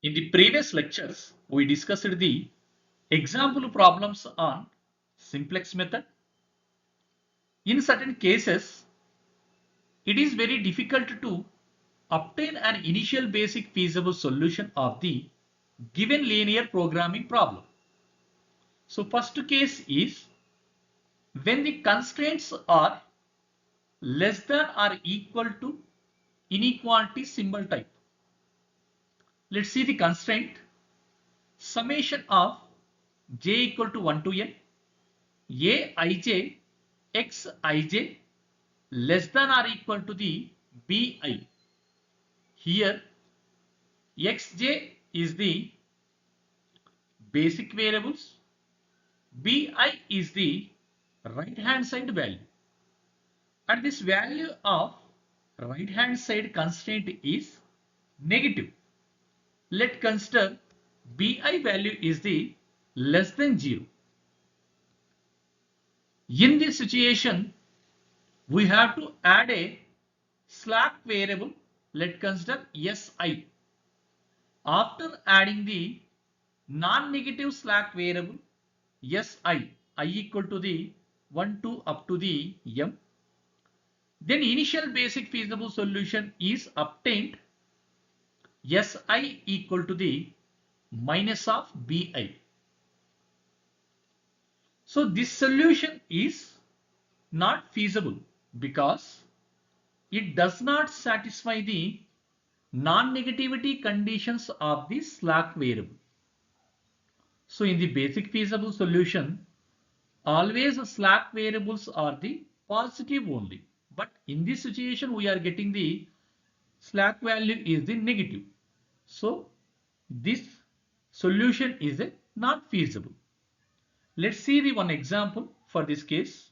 In the previous lectures, we discussed the example problems on simplex method. In certain cases, it is very difficult to obtain an initial basic feasible solution of the given linear programming problem. So first case is when the constraints are less than or equal to inequality symbol type. Let's see the constraint. Summation of j equal to 1 to n aij xij less than or equal to the bi. Here xj is the basic variables, bi is the right hand side value, and this value of right hand side constraint is negative. Let's consider bi value is the less than 0. In this situation, we have to add a slack variable. Let's consider si. After adding the non-negative slack variable si, I equal to the 1 to up to the m, then initial basic feasible solution is obtained si equal to the minus of bi. So this solution is not feasible because it does not satisfy the non-negativity conditions of the slack variable. So in the basic feasible solution, always slack variables are the positive only. But in this situation, we are getting the slack value is the negative. So this solution is not feasible. Let's see the one example for this case.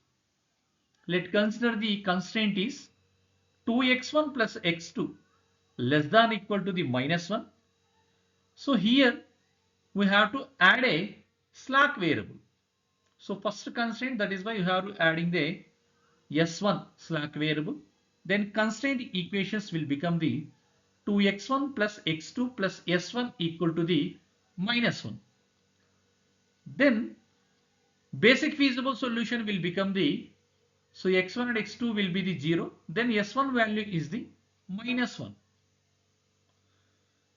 Let's consider the constraint is 2x1 plus x2 less than or equal to the minus 1. So here we have to add a slack variable. So first constraint, that is why you have to adding the s1 slack variable. Then constraint equations will become the 2x1 plus x2 plus s1 equal to the minus 1. Then basic feasible solution will become the, so x1 and x2 will be the 0. Then s1 value is the minus 1.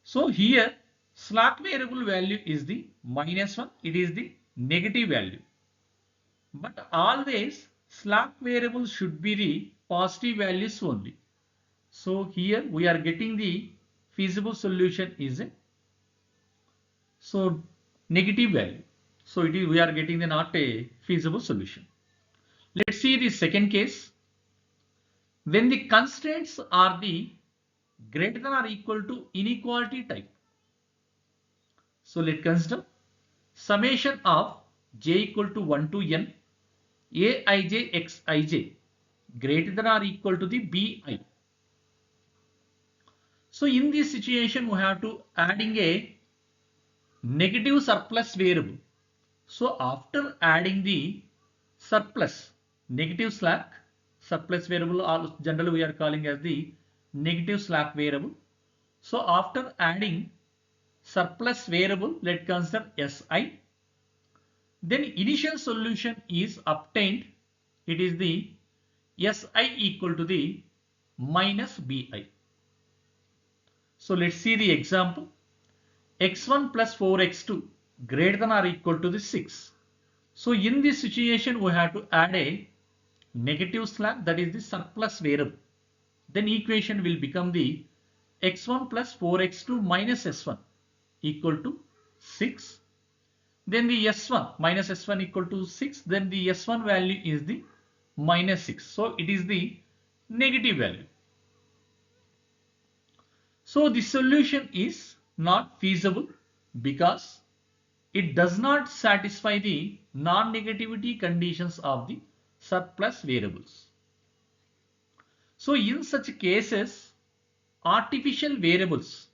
So here slack variable value is the minus 1. It is the negative value. But always slack variables should be the positive values only. So here we are getting the feasible solution is a negative value. So it is, we are getting the not a feasible solution. Let's see the second case. When the constraints are the greater than or equal to inequality type. So let's consider summation of j equal to 1 to n aij xij greater than or equal to the bi. So in this situation, we have to adding a negative surplus variable. So after adding the surplus negative slack surplus variable, or generally we are calling as the negative slack variable. So after adding surplus variable, let's consider si. Then initial solution is obtained. It is the si equal to the minus bi. So let's see the example. x1 plus 4x2 greater than or equal to the 6. So in this situation, we have to add a negative slack, that is the surplus variable. Then equation will become the x1 plus 4x2 minus s1 equal to 6. Then the s1 minus s1 equal to 6. Then the s1 value is the minus 6. So it is the negative value. So the solution is not feasible because it does not satisfy the non-negativity conditions of the surplus variables. So in such cases, artificial variables,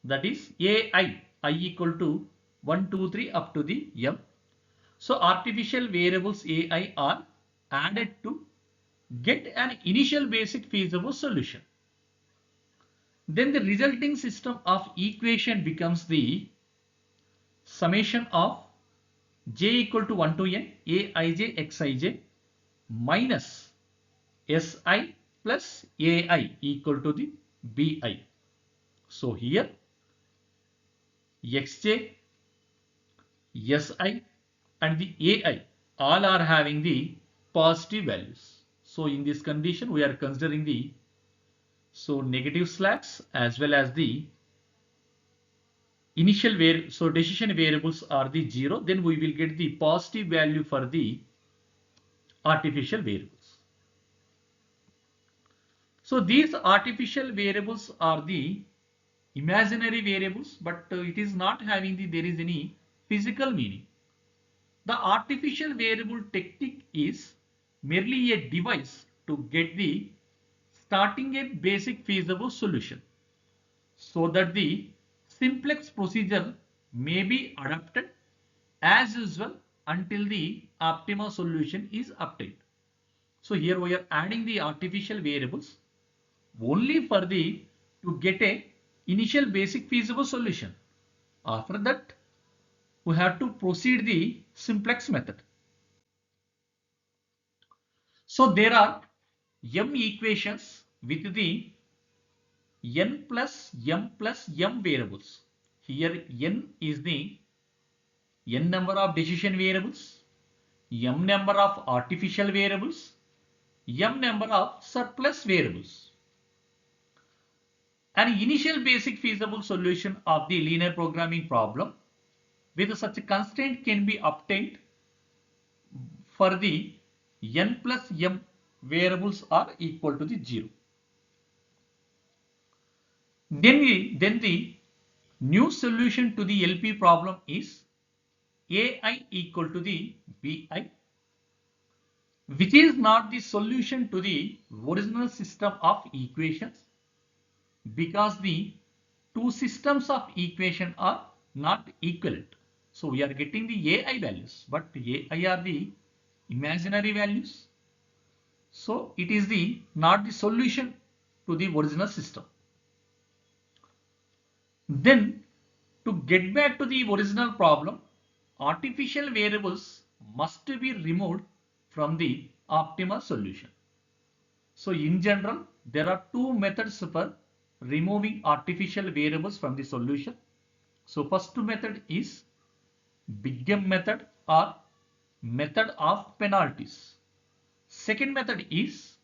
that is ai, I equal to 1, 2, 3 up to the m. So artificial variables ai are added to get an initial basic feasible solution. Then the resulting system of equation becomes the summation of j equal to 1 to n aij xij minus si plus ai equal to the bi. So here xj, si and the ai all are having the positive values. So in this condition we are considering the negative slacks as well as the so decision variables are the 0, then we will get the positive value for the artificial variables. So these artificial variables are the imaginary variables, but it is not having there is any physical meaning. The artificial variable technique is merely a device to get the starting a basic feasible solution so that the simplex procedure may be adapted as usual until the optimal solution is obtained. So here we are adding the artificial variables only for the to get a initial basic feasible solution. After that, we have to proceed the simplex method. So there are m equations with the n plus m variables. Here n is the n number of decision variables, m number of artificial variables, m number of surplus variables. An initial basic feasible solution of the linear programming problem with such a constraint can be obtained for the n plus m variables are equal to the 0. Then the new solution to the LP problem is ai equal to the bi, which is not the solution to the original system of equations because the two systems of equation are not equivalent. So we are getting the ai values, but ai are the imaginary values. So it is the not the solution to the original system. Then to get back to the original problem, artificial variables must be removed from the optimal solution. So in general, there are two methods for removing artificial variables from the solution. So first method is big M method or method of penalties. Second method is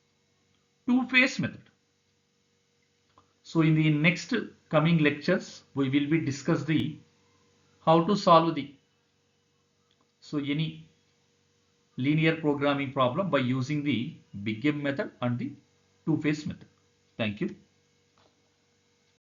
two-phase method. So in the next coming lectures, we will be discuss the how to solve the any linear programming problem by using the big M method and the two-phase method. Thank you.